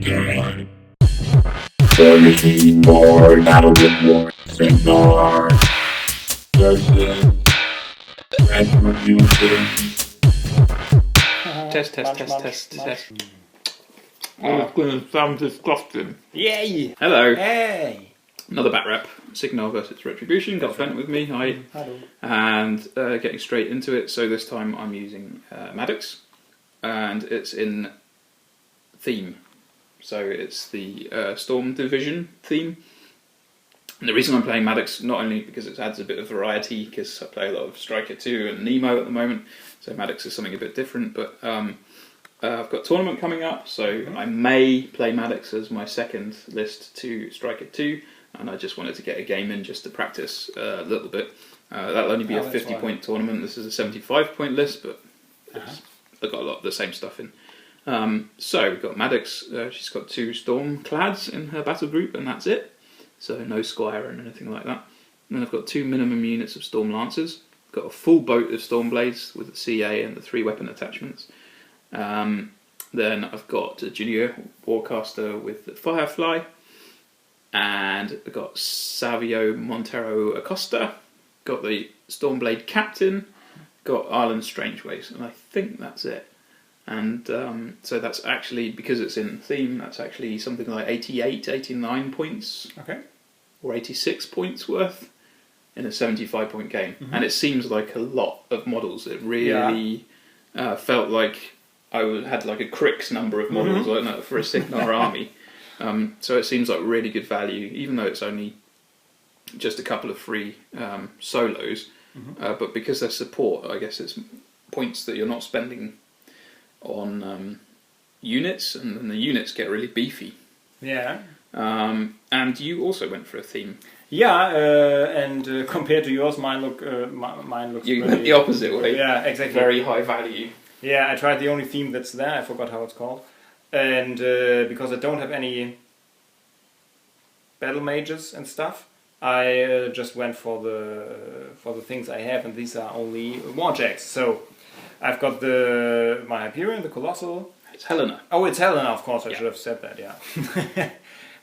time. 17 more battle with war. Cygnar versus Retribution. Test. Oh, it's going to sound disgusting. Yay! Hello. Hey! Another bat rep. Cygnar versus Retribution. Got Flint with me. Hi. Hello. And getting straight into it. So this time I'm using Maddox. And it's in theme. So it's the Storm Division theme. And the reason I'm playing Maddox, not only because it adds a bit of variety, because I play a lot of Striker 2 and Nemo at the moment, so Maddox is something a bit different, but I've got a tournament coming up, so I may play Maddox as my second list to Striker 2, and I just wanted to get a game in just to practice a little bit. That'll only be a 50-point tournament. This is a 75-point list, but I've got a lot of the same stuff in. So we've got Maddox. She's got 2 Storm Clads in her battle group, and that's it. So no Squire and anything like that. And then I've got 2 minimum units of Storm Lancers. Got a full boat of Storm Blades with the CA and the 3 weapon attachments. Then I've got a Junior Warcaster with the Firefly. And I've got Savio Montero Acosta. Got the Stormblade Captain. Got Ireland Strangeways. And I think that's it. And so that's actually, because it's in theme, that's actually something like 88, 89 points. Okay. Or 86 points worth in a 75-point game. And it seems like a lot of models. It really felt like I had like a Crix number of models for a Cygnar army. So it seems like really good value, even though it's only just a couple of free solos. But because they're support, I guess it's points that you're not spending on units, and then the units get really beefy. Yeah. And you also went for a theme. Yeah, and compared to yours, mine looks. You went the opposite way. Yeah, exactly. Very high value. Yeah, I tried the only theme that's there. I forgot how it's called, and because I don't have any battle mages and stuff, I just went for the things I have, and these are only warjacks. So I've got my Hyperion, the Colossal. It's Helynna. Oh, it's Helynna, of course. I should have said that. Yeah.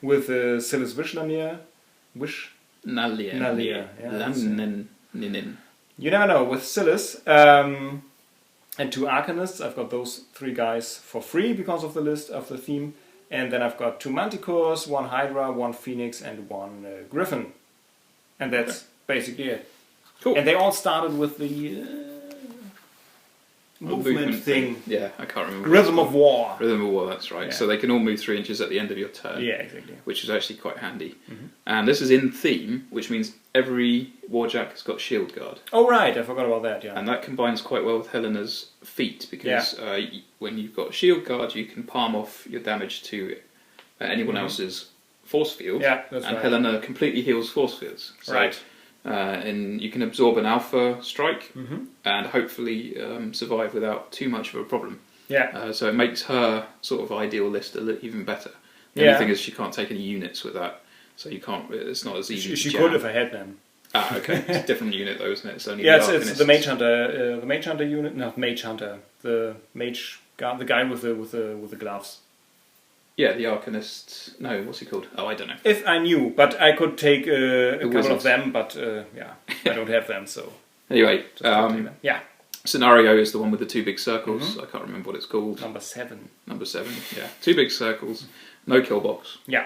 With Silas Wishlanier. Nalia. Yeah, you never know. With Silas and 2 Arcanists, I've got those 3 guys for free because of the list of the theme. And then I've got 2 Manticores, 1 Hydra, 1 Phoenix, and 1 Griffin. And that's basically it. Cool. And they all started with the movement thing. Yeah, I can't remember. Rhythm of War. Rhythm of War, that's right. Yeah. So they can all move 3 inches at the end of your turn. Yeah, exactly. Which is actually quite handy. And this is in theme, which means every Warjack has got Shield Guard. Oh, right, I forgot about that, yeah. And that combines quite well with Helynna's feat, because when you've got Shield Guard, you can palm off your damage to anyone else's force field. Yeah, that's and right. Helynna completely heals force fields. So, right. And you can absorb an alpha strike and hopefully survive without too much of a problem. Yeah. So it makes her sort of ideal list even better. The only thing is she can't take any units with that, so you can't. It's not as easy. She could if I had them. Ah, okay. It's a different unit though, isn't it? It's only it's the Mage Hunter. The Mage Hunter unit. No, Mage Hunter. The Mage guy, the guy with the gloves. Yeah, the Arcanist. No, what's he called? Oh, I don't know. If I knew, but I could take a couple wizards. of them, but I don't have them, so. Anyway, yeah. Scenario is the one with the 2 big circles. I can't remember what it's called. Number 7. Number 7, yeah. 2 big circles, no kill box. Yeah.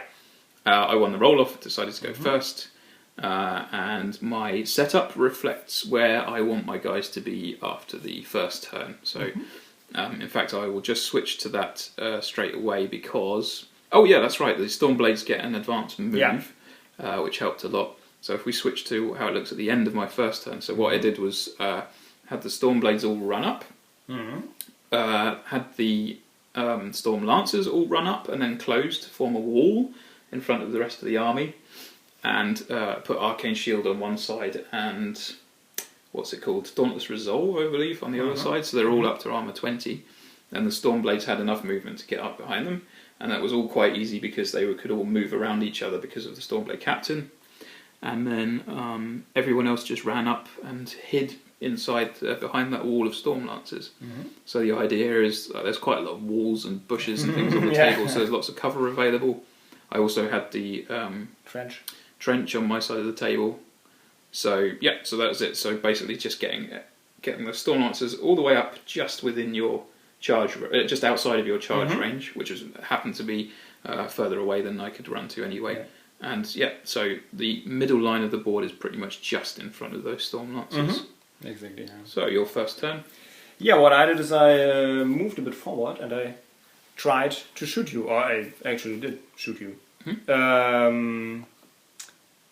I won the roll-off, decided to go first. And my setup reflects where I want my guys to be after the first turn. So, in fact, I will just switch to that straight away because... Oh, yeah, that's right. The Stormblades get an advanced move, which helped a lot. So if we switch to how it looks at the end of my first turn. So what I did was had the Stormblades all run up, had the Storm Lancers all run up and then closed to form a wall in front of the rest of the army, and put Arcane Shield on one side and what's it called? Dauntless Resolve, I believe, on the other side. So they're all up to armor 20. And the Stormblades had enough movement to get up behind them. And that was all quite easy because they could all move around each other because of the Stormblade Captain. and then everyone else just ran up and hid inside behind that wall of Storm Lancers. So the idea is there's quite a lot of walls and bushes and things on the table, so there's lots of cover available. I also had the trench on my side of the table. So yeah, so that was it. So basically, just getting the Storm Lancers all the way up just within your charge, just outside of your charge range, which happened to be further away than I could run to anyway. Yeah. And yeah, so the middle line of the board is pretty much just in front of those Storm Lancers. Exactly. Yeah. So your first turn. Yeah, what I did is I moved a bit forward and I tried to shoot you, or I actually did shoot you.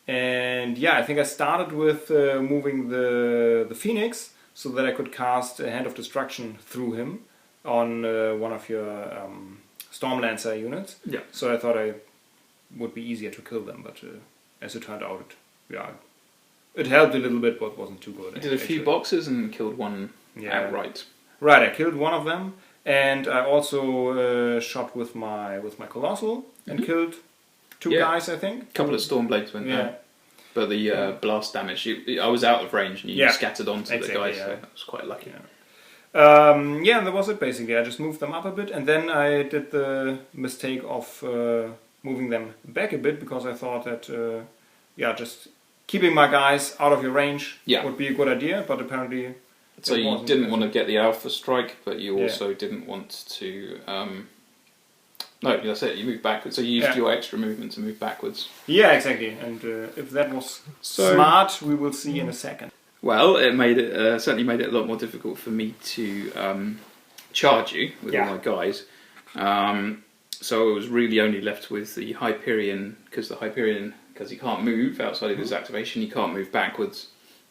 And yeah, I think I started with moving the Phoenix so that I could cast a Hand of Destruction through him on one of your Storm Lancer units. Yeah. So I thought it would be easier to kill them, but as it turned out, it helped a little bit, but wasn't too good. I did a few boxes and killed one outright. Right, I killed one of them, and I also shot with my Colossal and killed two guys, I think. A couple of Stormblades went down. But the blast damage, I was out of range and you scattered onto the guys, so that was quite lucky. Yeah, that was it basically. I just moved them up a bit, and then I did the mistake of moving them back a bit, because I thought that, just keeping my guys out of your range would be a good idea, but apparently... So you didn't want to get the Alpha Strike, but you also didn't want to... no, that's it, you moved backwards. So you used your extra movement to move backwards. Yeah, exactly. And if that was smart, we will see in a second. Well, it certainly made it a lot more difficult for me to charge you with all my guys. So I was really only left with the Hyperion, because he can't move outside of his activation, he can't move backwards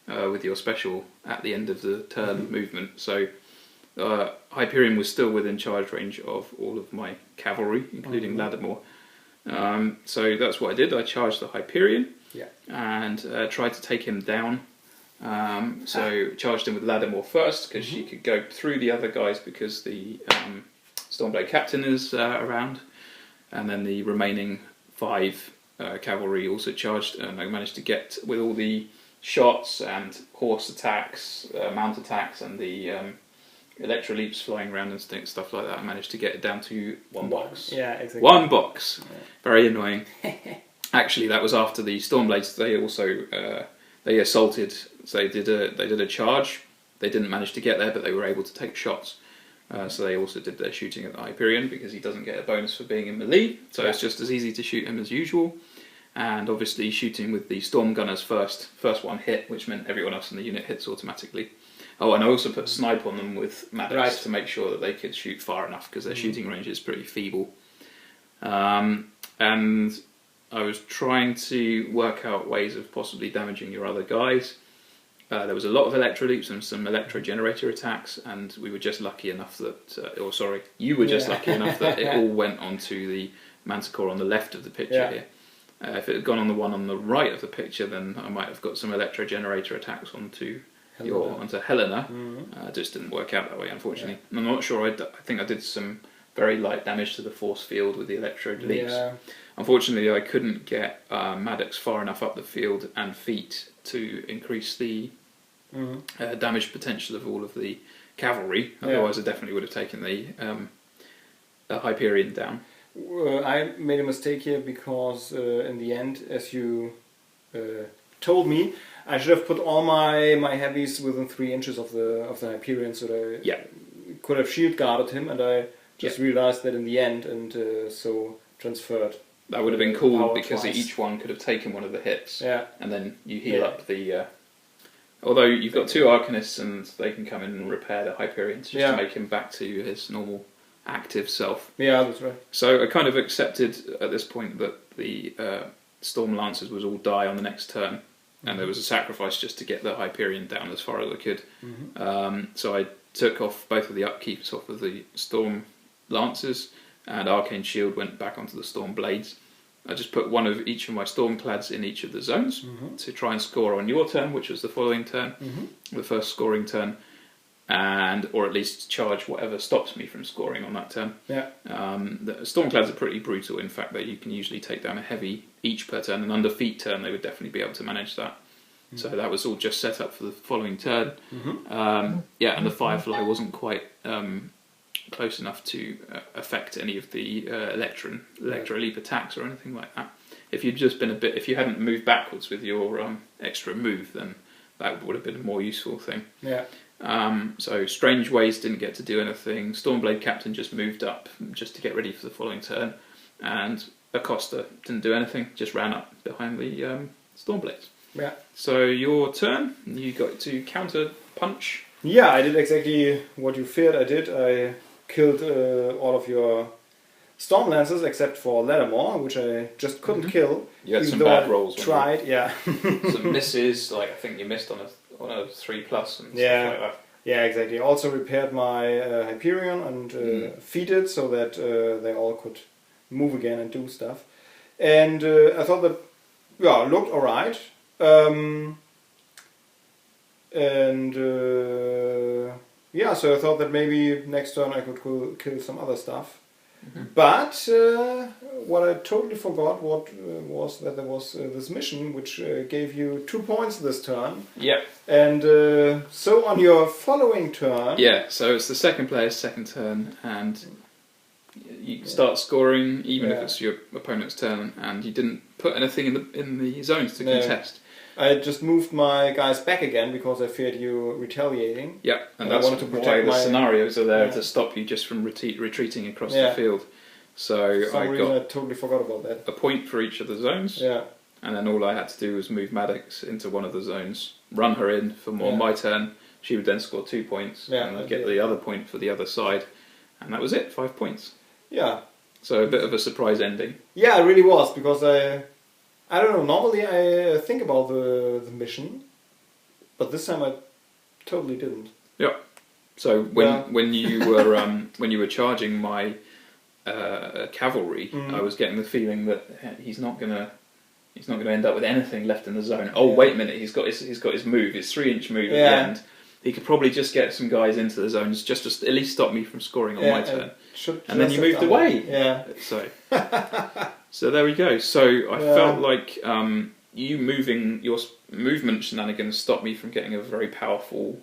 with your special at the end of the turn movement. So Hyperion was still within charge range of all of my cavalry, including Lattimore. So that's what I did. I charged the Hyperion and tried to take him down. So charged him with Lattimore first, because she could go through the other guys because the Stormblade Captain is around, and then the remaining 5 cavalry also charged, and I managed to get with all the shots and horse attacks, mount attacks, and the Electro Leaps flying around and stuff like that. I managed to get it down to 1 box. Yeah, exactly. 1 box. Yeah. Very annoying. Actually, that was after the Stormblades. They also they assaulted. So they did a charge. They didn't manage to get there, but they were able to take shots. So they also did their shooting at the Hyperion, because he doesn't get a bonus for being in melee. So it's just as easy to shoot him as usual. And obviously shooting with the Storm Gunners first one hit, which meant everyone else in the unit hits automatically. Oh, and I also put Snipe on them with Maddox to make sure that they could shoot far enough, because their shooting range is pretty feeble. And I was trying to work out ways of possibly damaging your other guys. There was a lot of Electro Leaps and some Electro Generator attacks, and we were just lucky enough that... you were just lucky enough that it all went onto the Manticore on the left of the picture here. If it had gone on the one on the right of the picture, then I might have got some Electro Generator attacks onto Helynna. It just didn't work out that way, unfortunately. I'm not sure. I think I did some very light damage to the force field with the Electro Leaps. Unfortunately, I couldn't get Maddox far enough up the field and feet to increase the damage potential of all of the cavalry. Otherwise, I definitely would have taken the Hyperion down. I made a mistake here, because in the end, as you told me, I should have put all my heavies within 3 inches of the Hyperion, so that I could have shield guarded him, and I just realized that in the end, and so transferred. That would have been cool, because each one could have taken one of the hits, and then you heal up the... although you've got 2 Arcanists, and they can come in and repair the Hyperion just to make him back to his normal active self. Yeah, that's right. So I kind of accepted at this point that the Storm Lancers would all die on the next turn, and there was a sacrifice just to get the Hyperion down as far as I could. So I took off both of the upkeeps off of the Storm Lancers, and Arcane Shield went back onto the Storm Blades. I just put one of each of my Stormclads in each of the zones to try and score on your turn, which was the following turn, the first scoring turn. or at least charge whatever stops me from scoring on that turn. Yeah. The Stormclads are pretty brutal, in fact, that you can usually take down a heavy each per turn, and under feet turn they would definitely be able to manage that. So that was all just set up for the following turn. And the Firefly wasn't quite close enough to affect any of the Electro Leap attacks or anything like that. If you'd just been if you hadn't moved backwards with your extra move, then that would have been a more useful thing. Yeah. So Strange Ways didn't get to do anything. Stormblade Captain just moved up just to get ready for the following turn, and Acosta didn't do anything, just ran up behind the Stormblades. Yeah. So your turn, you got to counter punch. Yeah, I did exactly what you feared I did. I killed all of your Storm Lancers except for Lattimore, which I just couldn't kill. You had some though bad I rolls. Tried, yeah. Some misses, like I think you missed on a 3+ and stuff like that. Yeah, exactly. Also repaired my Hyperion and feed it so that they all could move again and do stuff. And I thought that, looked alright. So I thought that maybe next turn I could kill some other stuff. But what I totally forgot was that there was this mission which gave you 2 points this turn. Yeah. And so on your following turn... Yeah, so it's the second player's second turn, and you start scoring even if it's your opponent's turn, and you didn't put anything in the zones to contest. I just moved my guys back again because I feared you retaliating. Yeah, and that's why the scenarios are there to stop you just from retreating across the field. So I totally forgot about that. A point for each of the zones. Yeah. And then all I had to do was move Maddox into one of the zones, run her in for my turn. She would then score 2 points, and I'd get the other point for the other side. And that was it, 5 points. Yeah. So a bit of a surprise ending. Yeah, it really was, because I don't know, normally I think about the mission, but this time I totally didn't. Yeah. So when you were charging my cavalry, I was getting the feeling that he's not gonna end up with anything left in the zone. Oh, wait a minute, he's got his move, his 3-inch move at the end. He could probably just get some guys into the zones just to at least stop me from scoring on my turn. And then you moved away. Yeah. So there we go. So I felt like you moving your movement shenanigans stopped me from getting a very powerful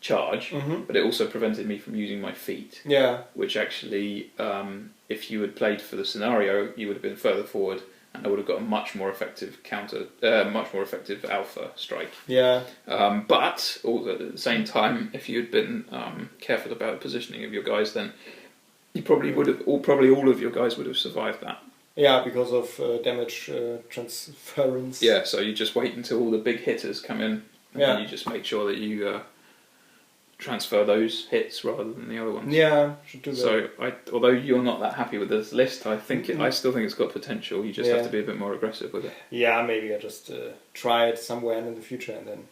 charge, but it also prevented me from using my feet. Yeah. Which actually, if you had played for the scenario, you would have been further forward, and I would have got a much more effective alpha strike. Yeah. But also at the same time, if you had been careful about the positioning of your guys, then you probably would have, all of your guys would have survived that. Yeah, because of damage transference. Yeah, so you just wait until all the big hitters come in, and then you just make sure that you transfer those hits rather than the other ones. Yeah, should do that. So, although you're not that happy with this list, I still think it's got potential. You just have to be a bit more aggressive with it. Yeah, maybe I just try it somewhere in the future and then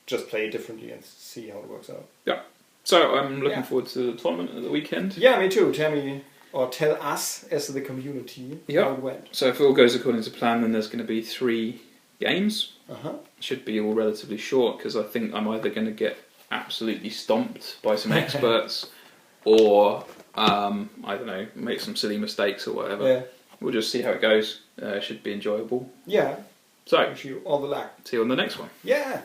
just play it differently and see how it works out. Yeah. So I'm looking forward to the tournament at the weekend. Yeah, me too. Tell us as the community how it went. So if it all goes according to plan, then there's going to be 3 games. Should be all relatively short, because I think I'm either going to get absolutely stomped by some experts, or I don't know, make some silly mistakes or whatever. Yeah. We'll just see how it goes. Should be enjoyable. Yeah. So wish you all the luck. See you on the next one. Yeah.